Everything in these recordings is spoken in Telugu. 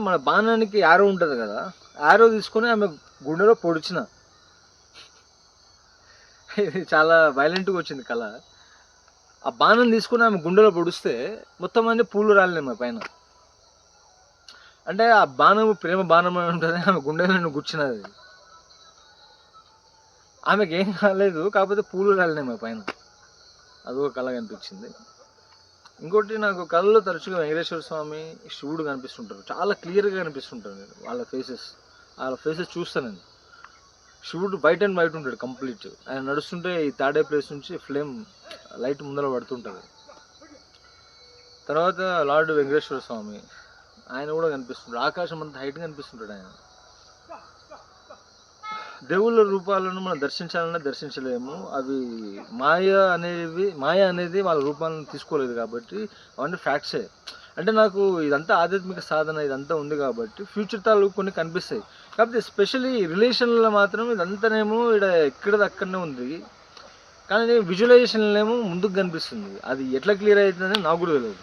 మన బాణానికి యారో ఉంటుంది కదా, యారో తీసుకొని ఆమె గుండెలో పొడిచిన. ఇది చాలా వైలెంట్గా వచ్చింది కళ. ఆ బాణం తీసుకుని ఆమె గుండెలో పొడిస్తే మొత్తం అన్ని పూలు రాలినాయి మా పైన. అంటే ఆ బాణం ప్రేమ బాణం అని ఉంటుంది, ఆమె గుండెలో గుచ్చినది. ఆమెకి ఏం కాలేదు, కాకపోతే పూలు రాలినాయి మా పైన. అదొక కళ కనిపించింది. ఇంకోటి నాకు కళలో తరచుగా వెంకటేశ్వర స్వామి, శివుడు కనిపిస్తుంటారు, చాలా క్లియర్గా కనిపిస్తుంటారు. నేను వాళ్ళ ఫేసెస్ చూస్తాను నేను. శివుడు వైట్ అండ్ వైట్ ఉంటాడు కంప్లీట్. ఆయన నడుస్తుంటే ఈ తాడే ప్లేస్ నుంచి ఫ్లేమ్ లైట్ ముందర పడుతుంటుంది. తర్వాత లార్డ్ వెంకటేశ్వర స్వామి, ఆయన కూడా కనిపిస్తుంటాడు, ఆకాశం అంతా హైట్ కనిపిస్తుంటాడు ఆయన. దేవుళ్ళ రూపాలను మనం దర్శించాలన్నా దర్శించలేము. అవి మాయ అనేది వాళ్ళ రూపాలను తీసుకోలేదు కాబట్టి అవన్నీ ఫ్యాక్ట్సే. అంటే నాకు ఇదంతా ఆధ్యాత్మిక సాధన ఇదంతా ఉంది కాబట్టి ఫ్యూచర్ తాలూకు కొన్ని కనిపిస్తాయి. కాకపోతే ఎస్పెషల్లీ రిలేషన్లో మాత్రం ఇదంతానేమో ఇక్కడ అక్కడనే ఉంది, కానీ విజువలైజేషన్లో ఏమో ముందుకు కనిపిస్తుంది. అది ఎట్లా క్లియర్ అవుతుందని నాకు కూడా తెలియదు.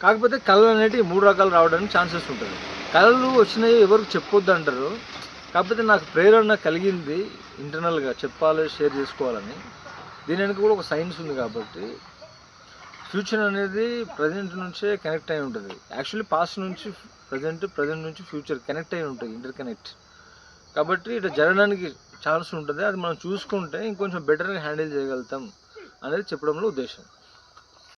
కాకపోతే కళలు అనేవి 3 రకాలు రావడానికి ఛాన్సెస్ ఉంటుంది. కళలు వచ్చినాయి ఎవరికి చెప్పొద్దు అంటారు, కాకపోతే నాకు ప్రేరణ కలిగింది ఇంటర్నల్గా చెప్పాలి, షేర్ చేసుకోవాలని. దీని వెనక కూడా ఒక సైన్స్ ఉంది కాబట్టి ఫ్యూచర్ అనేది ప్రజెంట్ నుంచే కనెక్ట్ అయి ఉంటుంది. యాక్చువల్లీ పాస్ట్ నుంచి ప్రజెంట్ నుంచి ఫ్యూచర్ కనెక్ట్ అయి ఉంటుంది, ఇంటర్ కనెక్ట్. కాబట్టి ఇట్లా జరగడానికి ఛాన్స్ ఉంటుంది. అది మనం చూసుకుంటే ఇంకొంచెం బెటర్గా హ్యాండిల్ చేయగలుగుతాం అనేది చెప్పడంలో ఉద్దేశం.